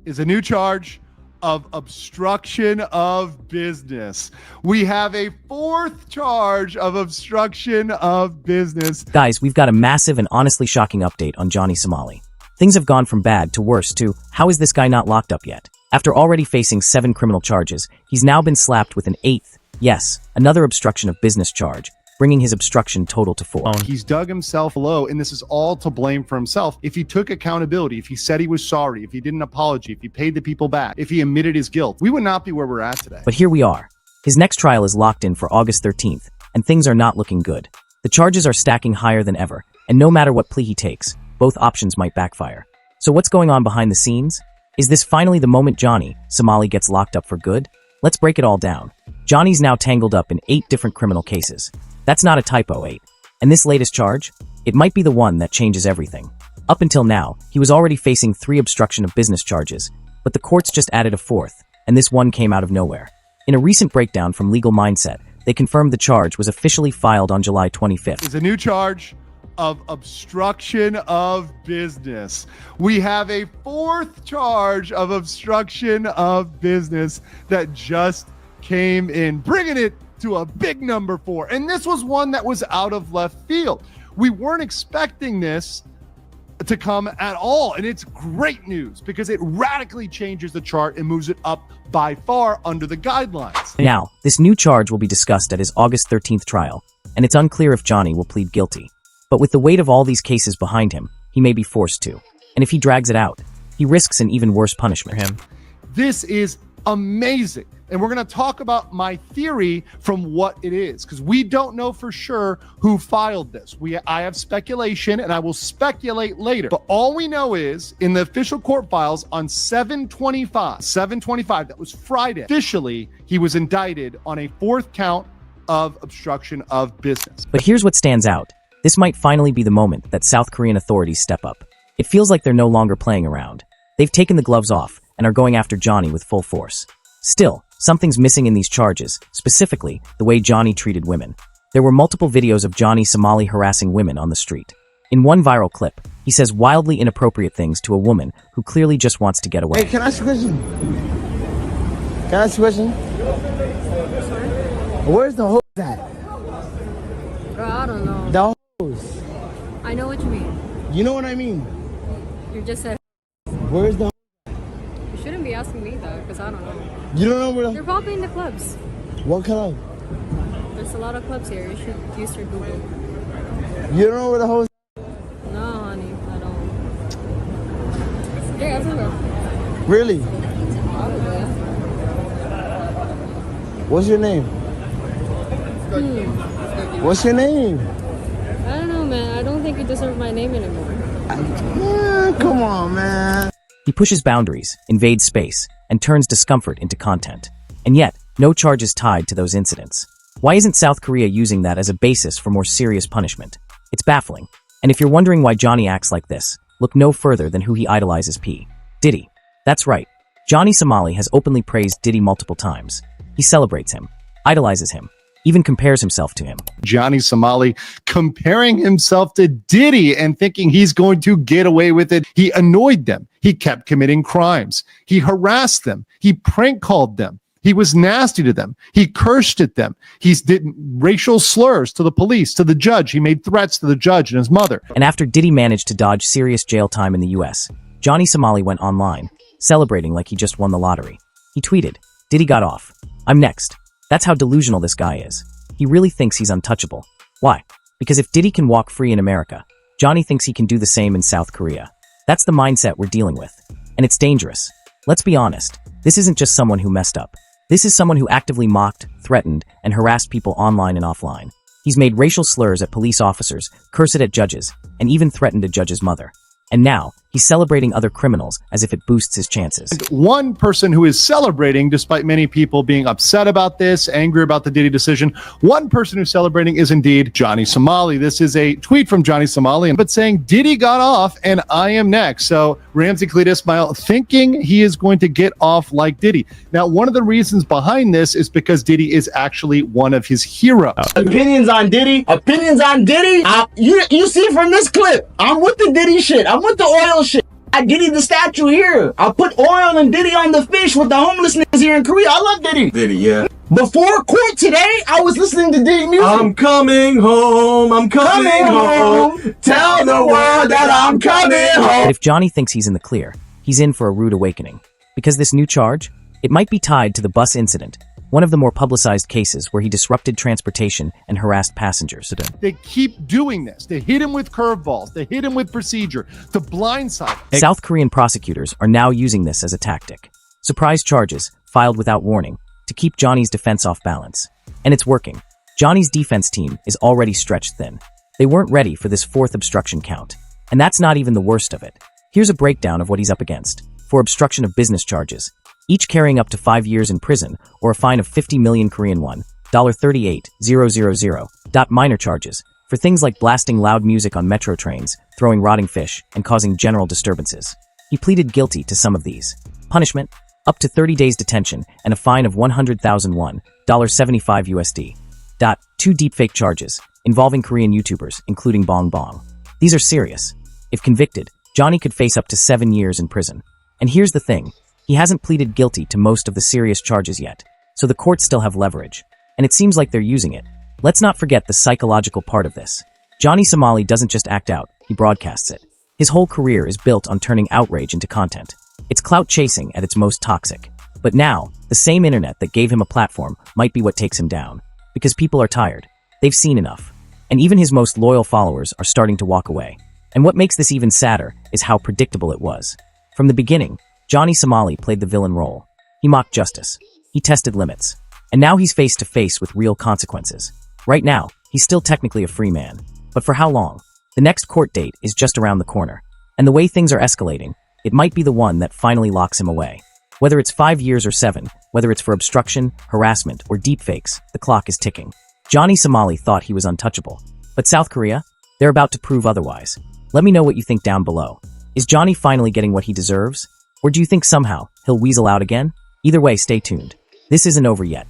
is a new charge of obstruction of business. We have a fourth charge of obstruction of business. Guys, we've got a massive and honestly shocking update on Johnny Somali. Things have gone from bad to worse to, how is this guy not locked up yet? After already facing 7 criminal charges, he's now been slapped with an 8th, yes, another obstruction of business charge, bringing his obstruction total to 4. He's dug himself low, and this is all to blame for himself. If he took accountability, if he said he was sorry, if he did an apology, if he paid the people back, if he admitted his guilt, we would not be where we're at today. But here we are. His next trial is locked in for August 13th, and things are not looking good. The charges are stacking higher than ever, and no matter what plea he takes, both options might backfire. So what's going on behind the scenes? Is this finally the moment Johnny Somali gets locked up for good? Let's break it all down. Johnny's now tangled up in 8 different criminal cases. That's not a typo, 8. And this latest charge? It might be the one that changes everything. Up until now, he was already facing 3 obstruction of business charges, but the courts just added a 4th, and this one came out of nowhere. In a recent breakdown from Legal Mindset, they confirmed the charge was officially filed on July 25th. It's a new charge of obstruction of business. We have a 4th charge of obstruction of business that just came in, bringing it to a big number 4. And this was one that was out of left field. We weren't expecting this to come at all. And it's great news because it radically changes the chart and moves it up by far under the guidelines. Now, this new charge will be discussed at his August 13th trial, and it's unclear if Johnny will plead guilty. But with the weight of all these cases behind him, he may be forced to. And if he drags it out, he risks an even worse punishment for him. This is amazing. And we're going to talk about my theory from what it is, because we don't know for sure who filed this. I have speculation, and I will speculate later. But all we know is in the official court files on 7/25, that was Friday, officially, he was indicted on a 4th count of obstruction of business. But here's what stands out. This might finally be the moment that South Korean authorities step up. It feels like they're no longer playing around. They've taken the gloves off and are going after Johnny with full force. Still, something's missing in these charges, specifically the way Johnny treated women. There were multiple videos of Johnny Somali harassing women on the street. In one viral clip, he says wildly inappropriate things to a woman who clearly just wants to get away. Hey, can I ask you a question? Can I ask you a question? Where's the hose at? Bro, I don't know. The hose. I know what you mean. You know what I mean? You just said. Where's the hose? You shouldn't be asking me though, because I don't know. You don't know where the... They're probably in the clubs. What club? There's a lot of clubs here. You should use your Google. You don't know where the hose... No, honey, I don't. Yeah, everywhere. Really? Probably. What's your name? What's your name? I don't know, man. I don't think you deserve my name anymore. Come on, man. He pushes boundaries, invades space, and turns discomfort into content. And yet, no charge is tied to those incidents. Why isn't South Korea using that as a basis for more serious punishment? It's baffling. And if you're wondering why Johnny acts like this, look no further than who he idolizes, P. Diddy. That's right. Johnny Somali has openly praised Diddy multiple times. He celebrates him, idolizes him, even compares himself to him. Johnny Somali comparing himself to Diddy and thinking he's going to get away with it. He annoyed them. He kept committing crimes. He harassed them. He prank called them. He was nasty to them. He cursed at them. He did racial slurs to the police, to the judge. He made threats to the judge and his mother. And after Diddy managed to dodge serious jail time in the US, Johnny Somali went online, celebrating like he just won the lottery. He tweeted, "Diddy got off. I'm next." That's how delusional this guy is. He really thinks he's untouchable. Why? Because if Diddy can walk free in America, Johnny thinks he can do the same in South Korea. That's the mindset we're dealing with. And it's dangerous. Let's be honest. This isn't just someone who messed up. This is someone who actively mocked, threatened, and harassed people online and offline. He's made racial slurs at police officers, cursed at judges, and even threatened a judge's mother. And now, he's celebrating other criminals as if it boosts his chances. One person who is celebrating, despite many people being upset about this, angry about the Diddy decision, one person who's celebrating is indeed Johnny Somali. This is a tweet from Johnny Somali, but saying Diddy got off and I am next. So Ramsey Cletus-Smile thinking he is going to get off like Diddy. Now, one of the reasons behind this is because Diddy is actually one of his heroes. Opinions on Diddy. You see from this clip, I'm with the Diddy shit. I'm with the oil shit. Diddy the statue here. I put oil and Diddy on the fish with the homelessness here in Korea. I love Diddy. Diddy, yeah. Before court today, I was listening to Diddy music. I'm coming home. I'm coming home. Tell the world that I'm coming home. But if Johnny thinks he's in the clear, he's in for a rude awakening. Because this new charge, it might be tied to the bus incident, one of the more publicized cases where he disrupted transportation and harassed passengers. They keep doing this. They hit him with curveballs. They hit him with procedure to blindside him. South Korean prosecutors are now using this as a tactic. Surprise charges, filed without warning, to keep Johnny's defense off balance. And it's working. Johnny's defense team is already stretched thin. They weren't ready for this fourth obstruction count. And that's not even the worst of it. Here's a breakdown of what he's up against. For obstruction of business charges, each carrying up to 5 years in prison or a fine of 50 million Korean won, $38,000. Minor charges, for things like blasting loud music on metro trains, throwing rotting fish, and causing general disturbances. He pleaded guilty to some of these. Punishment, up to 30 days detention and a fine of 100,000 won, $75 USD. 2 deepfake charges, involving Korean YouTubers, including Bong Bong. These are serious. If convicted, Johnny could face up to 7 years in prison. And here's the thing, he hasn't pleaded guilty to most of the serious charges yet, so the courts still have leverage. And it seems like they're using it. Let's not forget the psychological part of this. Johnny Somali doesn't just act out, he broadcasts it. His whole career is built on turning outrage into content. It's clout chasing at its most toxic. But now, the same internet that gave him a platform might be what takes him down. Because people are tired. They've seen enough. And even his most loyal followers are starting to walk away. And what makes this even sadder is how predictable it was. From the beginning, Johnny Somali played the villain role. He mocked justice. He tested limits. And now he's face to face with real consequences. Right now, he's still technically a free man. But for how long? The next court date is just around the corner. And the way things are escalating, it might be the one that finally locks him away. Whether it's 5 years or 7, whether it's for obstruction, harassment, or deepfakes, the clock is ticking. Johnny Somali thought he was untouchable. But South Korea? They're about to prove otherwise. Let me know what you think down below. Is Johnny finally getting what he deserves? Or do you think somehow he'll weasel out again? Either way, stay tuned. This isn't over yet.